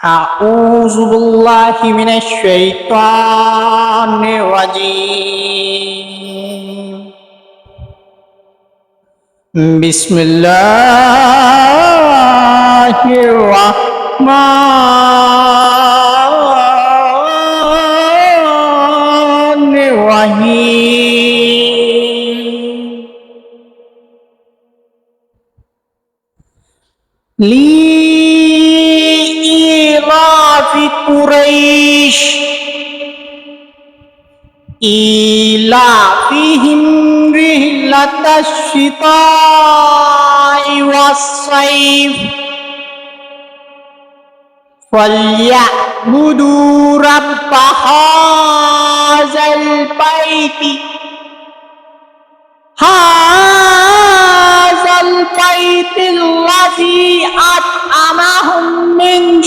أعوذ بالله من الشيطان الرجيم. بسم الله الرحمن الرحيم. لإيلاف قريش إيلافهم رحلة الشتاء والصيف فليعبدوا رب هذا البيت الذي أطعمهم من